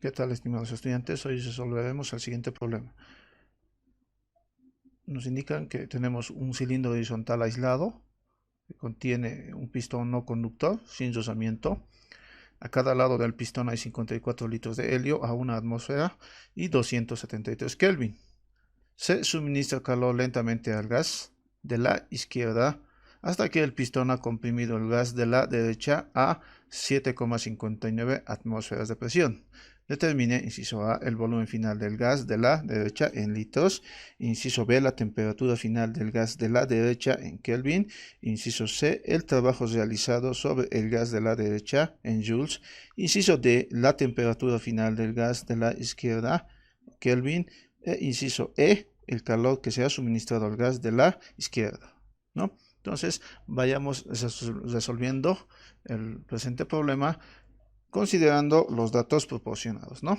¿Qué tal, estimados estudiantes? Hoy resolveremos el siguiente problema. Nos indican que tenemos un cilindro horizontal aislado que contiene un pistón no conductor sin rozamiento. A cada lado del pistón hay 54 litros de helio a una atmósfera y 273 Kelvin. Se suministra calor lentamente al gas de la izquierda hasta que el pistón ha comprimido el gas de la derecha a 7,59 atmósferas de presión. Determine, inciso A, el volumen final del gas de la derecha en litros. Inciso B, la temperatura final del gas de la derecha en Kelvin. Inciso C, el trabajo realizado sobre el gas de la derecha en joules. Inciso D, la temperatura final del gas de la izquierda Kelvin. Inciso E, el calor que se ha suministrado al gas de la izquierda, ¿no? Entonces, vayamos resolviendo el presente problema considerando los datos proporcionados, ¿no?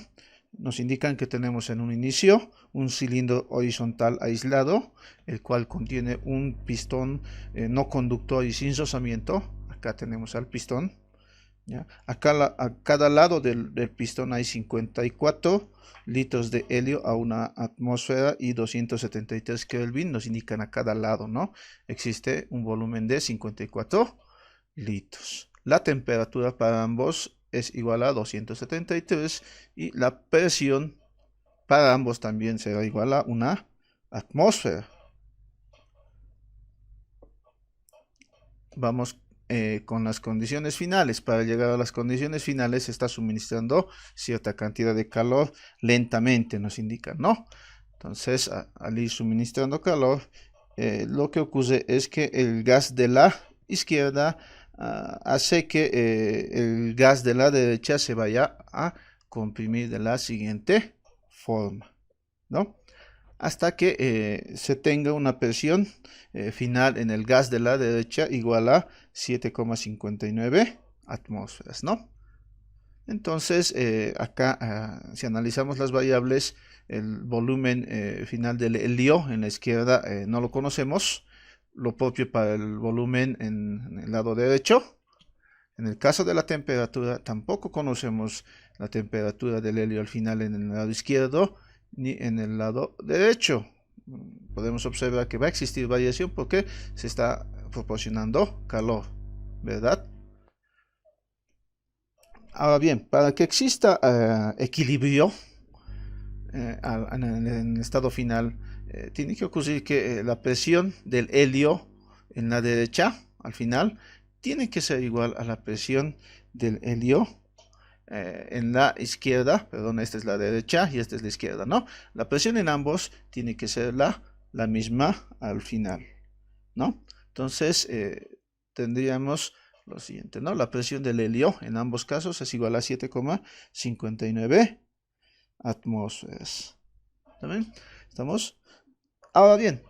Nos indican que tenemos en un inicio un cilindro horizontal aislado, el cual contiene un pistón no conductor y sin rozamiento. Acá tenemos al pistón. ¿Ya? A cada lado del pistón hay 54 litros de helio a una atmósfera y 273 Kelvin, nos indican a cada lado, ¿no? Existe un volumen de 54 litros. La temperatura para ambos es igual a 273 y la presión para ambos también será igual a una atmósfera. Vamos con las condiciones finales. Para llegar a las condiciones finales se está suministrando cierta cantidad de calor lentamente, nos indican, ¿no? Entonces, al ir suministrando calor, lo que ocurre es que el gas de la izquierda hace que el gas de la derecha se vaya a comprimir de la siguiente forma, ¿no? Hasta que se tenga una presión final en el gas de la derecha igual a 7,59 atmósferas, ¿no? Entonces, acá, si analizamos las variables, el volumen final del helio en la izquierda no lo conocemos, lo propio para el volumen en el lado derecho. En el caso de la temperatura, tampoco conocemos la temperatura del helio al final en el lado izquierdo ni en el lado derecho. Podemos observar que va a existir variación porque se está proporcionando calor, ¿verdad? Ahora bien, para que exista equilibrio en el estado final, tiene que ocurrir que la presión del helio en la derecha, al final, tiene que ser igual a la presión del helio en la izquierda, perdón, esta es la derecha y esta es la izquierda, ¿no? La presión en ambos tiene que ser la misma al final, ¿no? Entonces, tendríamos lo siguiente, ¿no? La presión del helio en ambos casos es igual a 7,59 atmósferas. ¿También? ¿Estamos? Ahora bien,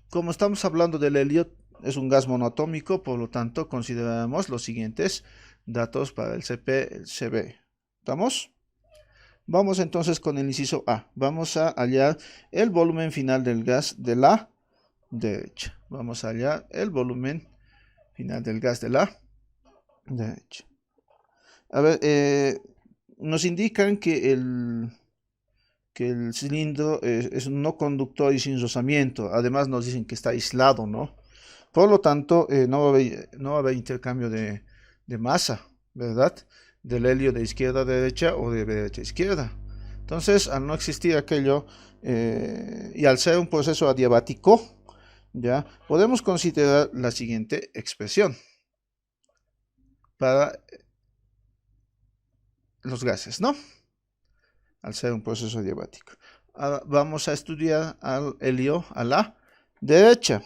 como estamos hablando del helio, es un gas monoatómico, por lo tanto, consideramos los siguientes datos para el CP, el CB. ¿Estamos? Vamos entonces con el inciso A. Vamos a hallar el volumen final del gas de la derecha. Vamos a hallar el volumen final del gas de la derecha. A ver, nos indican que el cilindro es un no conductor y sin rozamiento. Además nos dicen que está aislado, ¿no? Por lo tanto, no va a haber intercambio de masa, ¿verdad? Del helio de izquierda a derecha o de derecha a izquierda. Entonces, al no existir aquello y al ser un proceso adiabático, ya podemos considerar la siguiente expresión para los gases, ¿no? Al ser un proceso adiabático. Ahora vamos a estudiar al helio a la derecha.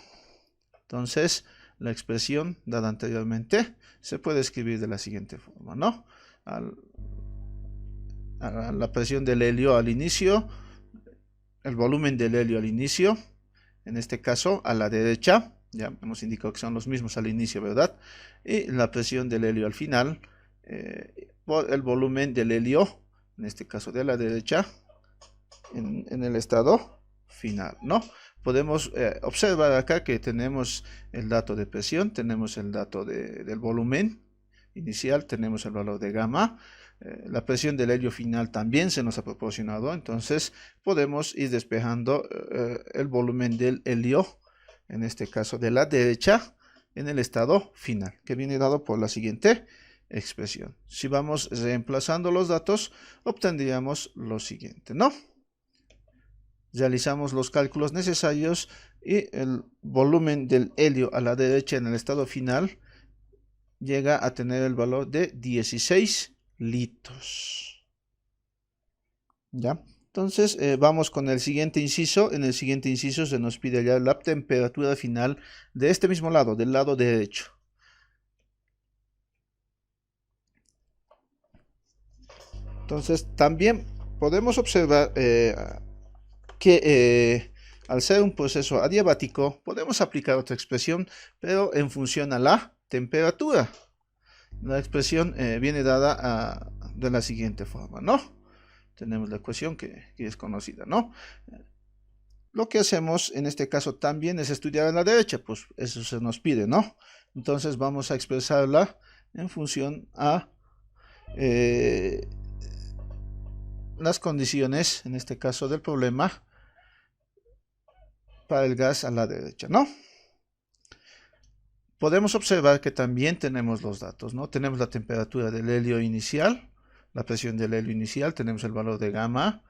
Entonces, la expresión dada anteriormente se puede escribir de la siguiente forma, ¿no? A la presión del helio al inicio, el volumen del helio al inicio, en este caso a la derecha, ya hemos indicado que son los mismos al inicio, ¿verdad? Y la presión del helio al final, por el volumen del helio, en este caso de la derecha, en el estado final, ¿no? Podemos observar acá que tenemos el dato de presión, tenemos el dato del volumen inicial, tenemos el valor de gamma, La presión del helio final también se nos ha proporcionado, entonces podemos ir despejando el volumen del helio, en este caso de la derecha, en el estado final, que viene dado por la siguiente expresión. Si vamos reemplazando los datos, obtendríamos lo siguiente, ¿no? Realizamos los cálculos necesarios y el volumen del helio a la derecha en el estado final llega a tener el valor de 16 litros. ¿Ya? Entonces vamos con el siguiente inciso. En el siguiente inciso se nos pide hallar la temperatura final de este mismo lado, del lado derecho. Entonces también podemos observar que al ser un proceso adiabático podemos aplicar otra expresión, pero en función a la temperatura. La expresión viene dada de la siguiente forma, ¿no? Tenemos la ecuación que es conocida, ¿no? Lo que hacemos en este caso también es estudiar a la derecha, pues eso se nos pide, ¿no? Entonces vamos a expresarla en función a las condiciones, en este caso del problema, para el gas a la derecha, ¿no? Podemos observar que también tenemos los datos, ¿no? Tenemos la temperatura del helio inicial, la presión del helio inicial, tenemos el valor de gamma,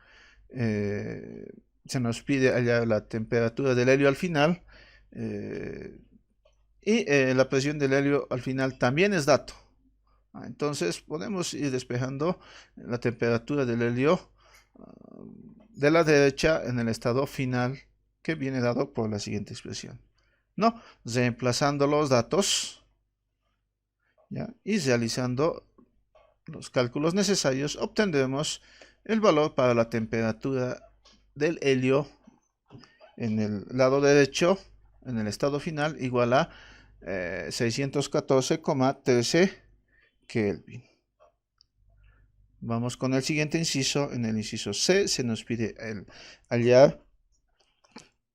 se nos pide hallar la temperatura del helio al final, y la presión del helio al final también es dato. Entonces podemos ir despejando la temperatura del helio de la derecha en el estado final, que viene dado por la siguiente expresión, ¿no? Reemplazando los datos, ¿ya? Y realizando los cálculos necesarios, obtendremos el valor para la temperatura del helio en el lado derecho, en el estado final, igual a 614,13 Kelvin. Vamos con el siguiente inciso. En el inciso C se nos pide hallar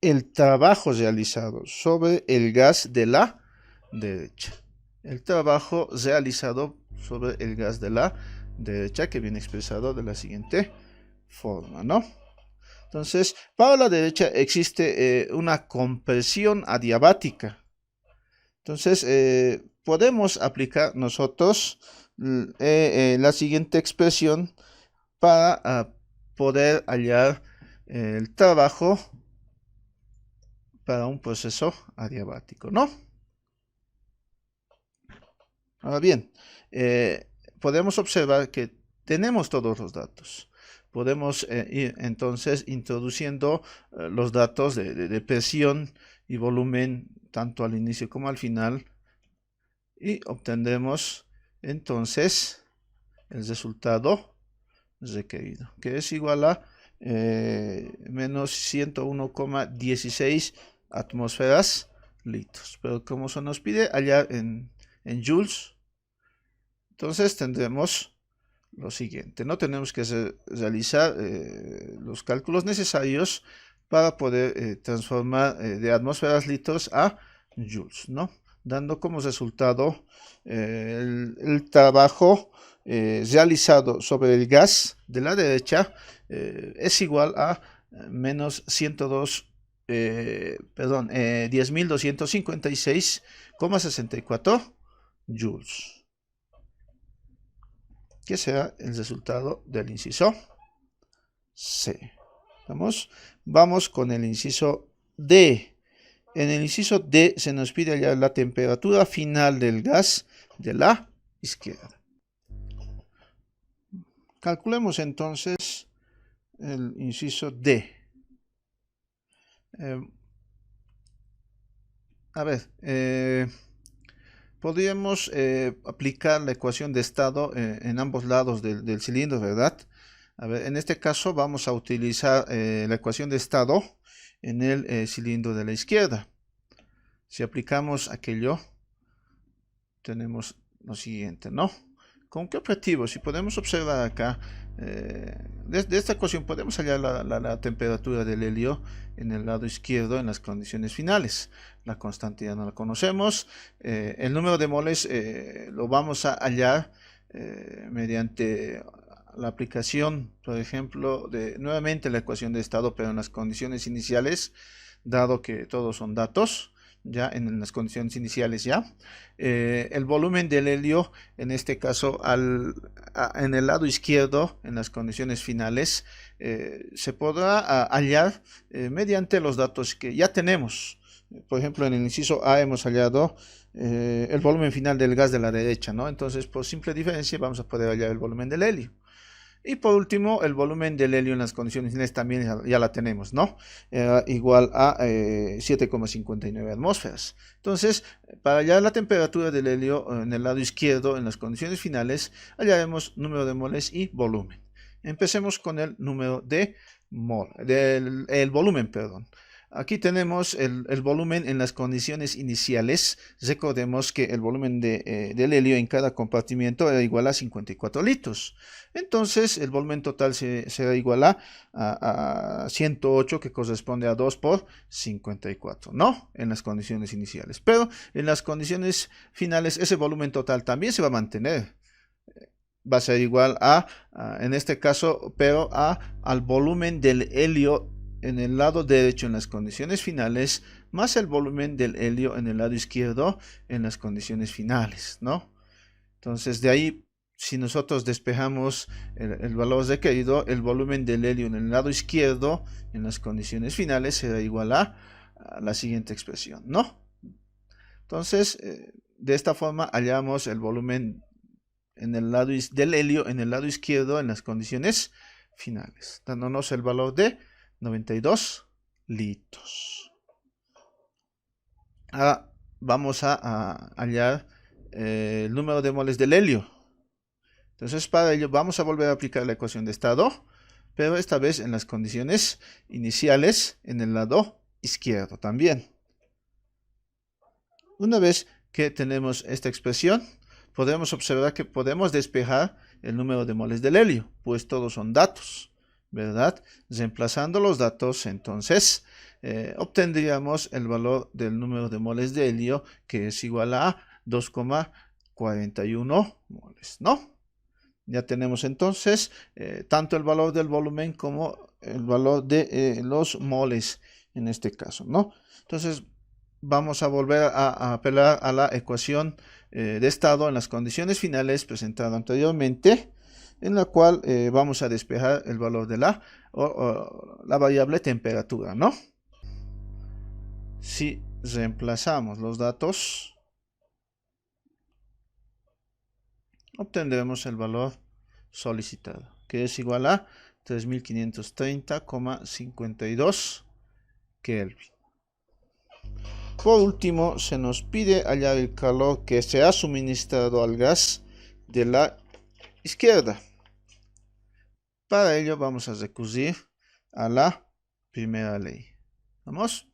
el trabajo realizado sobre el gas de la derecha. El trabajo realizado sobre el gas de la derecha, que viene expresado de la siguiente forma, ¿no? Entonces, para la derecha existe una compresión adiabática. Entonces, podemos aplicar nosotros la siguiente expresión para poder hallar el trabajo para un proceso adiabático, ¿no? Ahora bien, podemos observar que tenemos todos los datos. Podemos ir entonces introduciendo los datos de presión y volumen tanto al inicio como al final, y obtendremos entonces el resultado requerido, que es igual a menos 101,16 atmósferas litros. Pero como se nos pide hallar en joules, entonces tendremos lo siguiente, ¿no? Tenemos que realizar los cálculos necesarios para poder transformar de atmósferas litros a joules, ¿no? Dando como resultado el trabajo realizado sobre el gas de la derecha es igual a menos 10.256,64 joules, que será el resultado del inciso C. Vamos con el inciso D. En el inciso D se nos pide hallar la temperatura final del gas de la izquierda. Calculemos entonces el inciso D. Podríamos aplicar la ecuación de estado en ambos lados del cilindro, ¿verdad? A ver, en este caso vamos a utilizar la ecuación de estado en el cilindro de la izquierda. Si aplicamos aquello, tenemos lo siguiente, ¿no? ¿Con qué objetivo? Si podemos observar acá, de esta ecuación podemos hallar la temperatura del helio en el lado izquierdo en las condiciones finales. La constante ya no la conocemos. El número de moles lo vamos a hallar mediante la aplicación, por ejemplo, de nuevamente la ecuación de estado, pero en las condiciones iniciales, dado que todos son datos, ya en las condiciones iniciales ya, el volumen del helio, en este caso en el lado izquierdo, en las condiciones finales, se podrá hallar mediante los datos que ya tenemos. Por ejemplo, en el inciso A hemos hallado el volumen final del gas de la derecha, ¿no? Entonces, por simple diferencia, vamos a poder hallar el volumen del helio. Y por último, el volumen del helio en las condiciones finales también ya la tenemos, ¿no? Igual a 7,59 atmósferas. Entonces, para hallar la temperatura del helio en el lado izquierdo, en las condiciones finales, hallaremos número de moles y volumen. Empecemos con el número de el volumen, perdón. Aquí tenemos el volumen en las condiciones iniciales. Recordemos que el volumen del helio en cada compartimiento era igual a 54 litros. Entonces el volumen total será igual a 108, que corresponde a 2 por 54, ¿no? En las condiciones iniciales. Pero en las condiciones finales ese volumen total también se va a mantener. Va a ser igual en este caso, pero al volumen del helio en el lado derecho en las condiciones finales, más el volumen del helio en el lado izquierdo en las condiciones finales, ¿no? Entonces, de ahí, si nosotros despejamos el valor requerido, el volumen del helio en el lado izquierdo en las condiciones finales será igual a la siguiente expresión, ¿no? Entonces, de esta forma hallamos el volumen en el lado del helio en el lado izquierdo en las condiciones finales, dándonos el valor de 92 litros. Ahora vamos a hallar el número de moles del helio. Entonces, para ello vamos a volver a aplicar la ecuación de estado, pero esta vez en las condiciones iniciales en el lado izquierdo también. Una vez que tenemos esta expresión, podemos observar que podemos despejar el número de moles del helio, pues todos son datos, ¿verdad? Reemplazando los datos, entonces, obtendríamos el valor del número de moles de helio, que es igual a 2,41 moles, ¿no? Ya tenemos entonces tanto el valor del volumen como el valor de los moles en este caso, ¿no? Entonces vamos a volver a apelar a la ecuación de estado en las condiciones finales presentada anteriormente, en la cual vamos a despejar el valor de la variable temperatura, ¿no? Si reemplazamos los datos, obtendremos el valor solicitado, que es igual a 3530,52 Kelvin. Por último, se nos pide hallar el calor que se ha suministrado al gas de la izquierda. Para ello vamos a recurrir a la primera ley. ¿Vamos?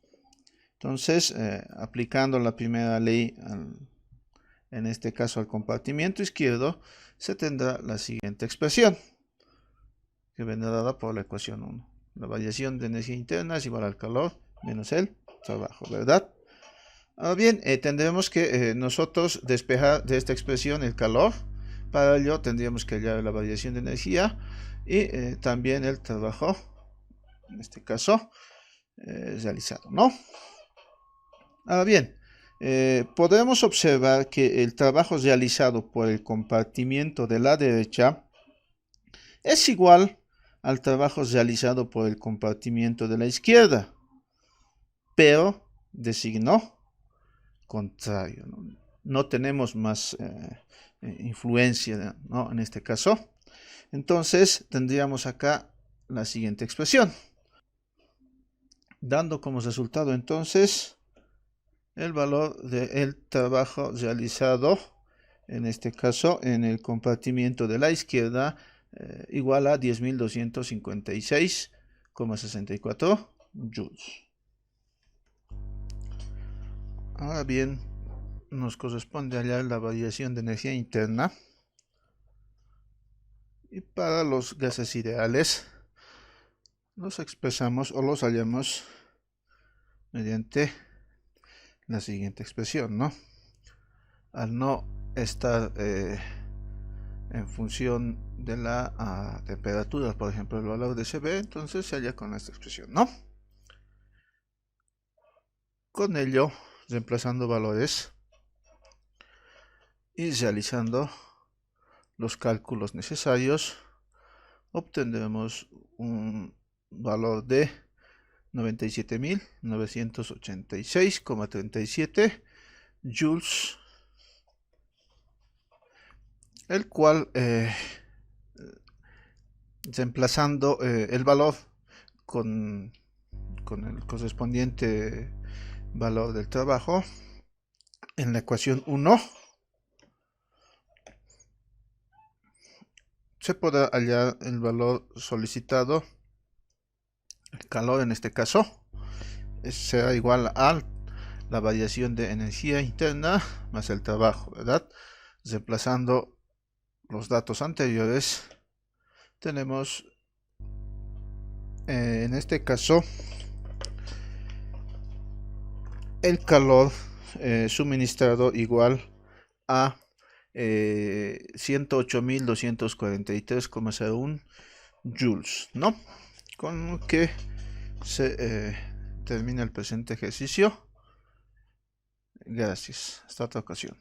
Entonces, aplicando la primera ley en este caso al compartimiento izquierdo, se tendrá la siguiente expresión, que vendrá dada por la ecuación 1. La variación de energía interna es igual al calor menos el trabajo, ¿verdad? Ahora bien, tendremos que nosotros despejar de esta expresión el calor. Para ello tendríamos que hallar la variación de energía y también el trabajo, en este caso, realizado, ¿no? Ahora bien, podemos observar que el trabajo realizado por el compartimiento de la derecha es igual al trabajo realizado por el compartimiento de la izquierda, pero de signo contrario, no tenemos más influencia, ¿no? En este caso. Entonces tendríamos acá la siguiente expresión, dando como resultado entonces el valor del trabajo realizado, en este caso en el compartimiento de la izquierda, igual a 10.256,64 joules. Ahora bien, nos corresponde hallar la variación de energía interna, y para los gases ideales los expresamos o los hallamos mediante la siguiente expresión, ¿no? Al no estar en función de la temperatura, por ejemplo el valor de CB, entonces se halla con esta expresión, ¿no? Con ello, reemplazando valores y realizando los cálculos necesarios, obtendremos un valor de 97.986,37 joules, el cual reemplazando el valor con el correspondiente valor del trabajo en la ecuación 1, se podrá hallar el valor solicitado, el calor en este caso, será igual a la variación de energía interna más el trabajo, ¿verdad? Reemplazando los datos anteriores, tenemos en este caso el calor suministrado igual a 108.243,01 joules, ¿no? Con lo que se termina el presente ejercicio. Gracias. Hasta otra ocasión.